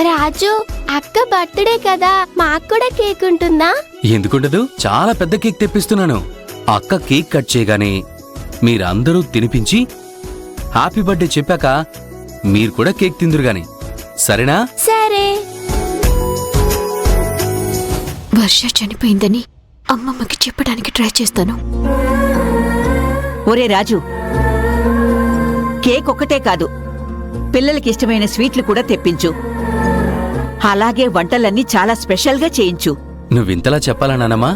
రాజు, అక్క బర్త్డే కదా, మాకు కూడా కేక్ ఉంటుందా? ఎందుకుండదు, చాలా పెద్ద కేక్ తెప్పిస్తున్నాను. అక్క కేక్ కట్ చేయగానే మీరందరూ తినిపించి హ్యాపీ బర్త్డే చెప్పాక మీరు కూడా కేక్ తిందురుగాని, సరేనా? సరే. వర్ష చనిపోయిందని అమ్మమ్మకి చెప్పడానికి ట్రై చేస్తాను. ఒరే రాజు, కేక్ ఒక్కటే కాదు, పిల్లలకి ఇష్టమైన స్వీట్లు కూడా తెప్పించు. అలాగే వంటలన్నీ చాలా స్పెషల్గా చేయించు. నువ్వింతలా చెప్పాలా నానమ్మా?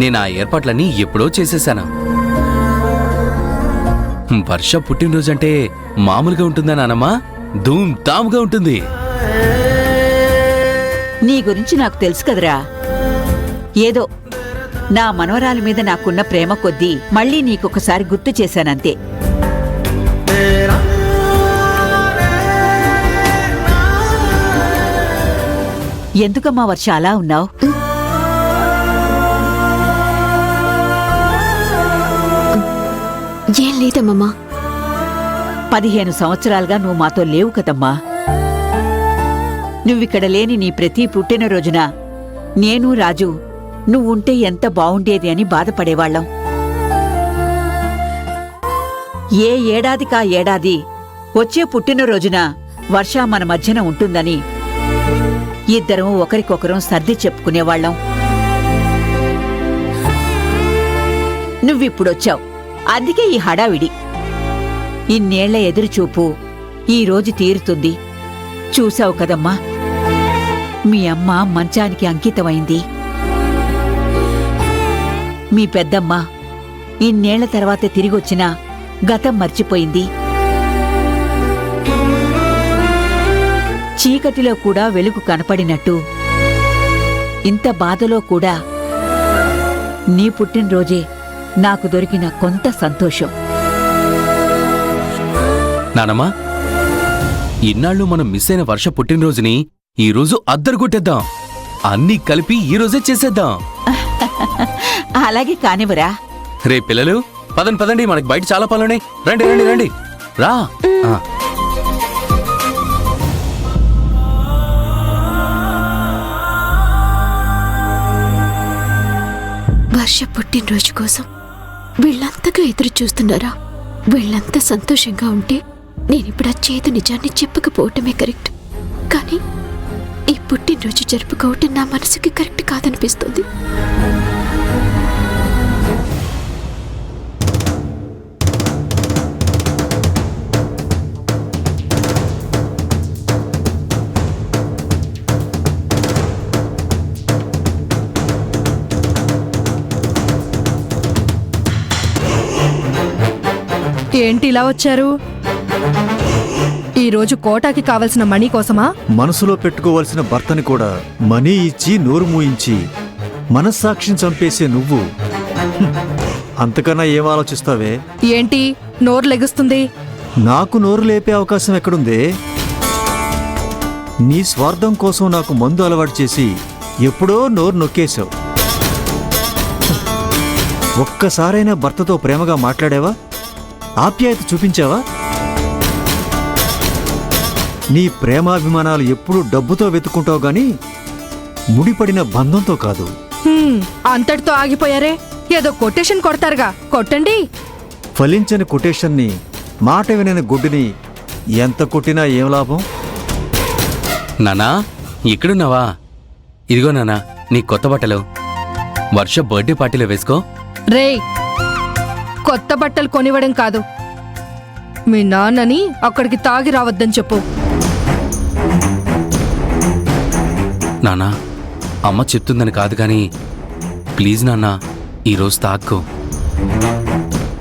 నేను ఆ ఏర్పాట్లన్నీ ఎప్పుడో చేసేశాను. వర్ష పుట్టినరోజంటే మామూలుగా ఉంటుందా నానమ్మా? ధూమ్ ధామ్గా ఉంటుంది. నీ గురించి నాకు తెలుసు కదరా. ఏదో నా మనవరాలి మీద నాకున్న ప్రేమ కొద్దీ మళ్ళీ నీకొకసారి గుర్తు చేశానంతే. ఎందుకమ్మా వర్ష అలా ఉన్నావు? ఏం లేదమ్మమ్మా. 15 సంవత్సరాలుగా నువ్వు మాతో లేవు కదమ్మా. నువ్విక్కడ లేని నీ ప్రతి పుట్టినరోజున నేను రాజు నువ్వుంటే ఎంత బావుండేది అని బాధపడేవాళ్లం. ఏ ఏడాదికా ఏడాది వచ్చే పుట్టినరోజున వర్ష మన మధ్యన ఉంటుందని ఇద్దరం ఒకరికొకరం సర్ది చెప్పుకునేవాళ్లం. నువ్విప్పుడొచ్చావు, అందుకే ఈ హడావిడి. ఇన్నేళ్ల ఎదురుచూపు ఈరోజు తీరుతుంది. చూశావు కదమ్మా, మీ అమ్మ మంచానికి అంకితమైంది. మీ పెద్దమ్మ ఇన్నేళ్ల తర్వాత తిరిగొచ్చినా గతం మర్చిపోయింది. చీకటిలో కూడా వెలుగు కనపడినట్టు ఇంత బాధలో కూడా నీ పుట్టినరోజే నాకు దొరికిన కొంత సంతోషం. నానమ్మా, ఇన్నాళ్ళు మనం మిస్ అయిన వర్ష పుట్టినరోజుని ఈరోజు అద్దరుగొట్టేద్దాం. అన్నీ కలిపి ఈరోజే చేసేద్దాం. అలాగే కానివరా. రే పిల్లలు, పదండి, మనకి బయట చాలా పనులున్నాయి. రండి రండి రండి, రా. వర్ష పుట్టినరోజు కోసం వీళ్ళంతగా ఎదురు చూస్తున్నారా? వీళ్ళంతా సంతోషంగా ఉంటే నేనిప్పుడు ఆ చేదు నిజాన్ని చెప్పకపోవటమే కరెక్ట్. కానీ ఈ పుట్టినరోజు జరుపుకోవటం నా మనసుకి కరెక్ట్ కాదనిపిస్తుంది. ఏంటి ఇలా వచ్చారు? ఈరోజు కోటాకి కావలసిన మనీ కోసమా? మనసులో పెట్టుకోవలసిన భర్తని కూడా మనీ ఇచ్చి నోరు మూయించి మనస్సాక్షిని చంపేసే నువ్వు అంతకన్నా ఏం ఆలోచిస్తావే? ఏంటి నోరు లెగుస్తుంది? నాకు నోరు లేపే అవకాశం ఎక్కడుందే? నీ స్వార్థం కోసం నాకు మందు అలవాటు చేసి ఎప్పుడో నోరు నొక్కేశావు. ఒక్కసారైనా భర్తతో ప్రేమగా మాట్లాడావా? ఆప్యాయత చూపించావా? నీ ప్రేమాభిమానాలు ఎప్పుడూ డబ్బుతో వెతుక్కుంటావు గాని ముడిపడిన బంధంతో కాదు. అంతటితో ఆగిపోయారే? ఏదో కొటేషన్ కొడతారుగా, కొట్టండి. ఫలించని కొటేషన్ని, మాట వినని గుడ్డిని ఎంత కొట్టినా ఏం లాభం? నానా, ఇక్కడున్నావా? ఇదిగో నానా, నీ కొత్త బట్టలు. వర్ష బర్త్డే పార్టీలో వేసుకో. రేయ్, కొత్త బట్టలు కొనివ్వడం కాదు, మీ నాన్నని అక్కడికి తాగి రావద్దని చెప్పు. నానా, అమ్మ చెప్తుందని కాదు కానీ ప్లీజ్ నాన్నా, ఈరోజు తాక్కో.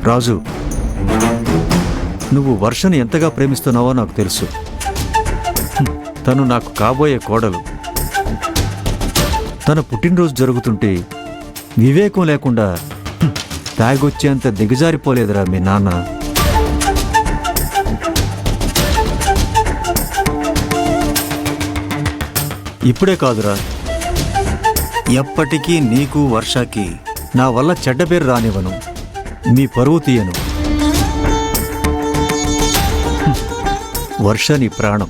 రాజు, నువ్వు వర్షని ఎంతగా ప్రేమిస్తున్నావో నాకు తెలుసు. తను నాకు కాబోయే కోడలు. తన పుట్టినరోజు జరుగుతుంటే వివేకం లేకుండా తాగొచ్చేంత దిగజారిపోలేదురా మీ నాన్న. ఇప్పుడే కాదురా, ఎప్పటికీ నీకు వర్షాకి నా వల్ల చెడ్డ పేరు రానివ్వను, మీ పరువు తీయను. వర్ష నీ ప్రాణం.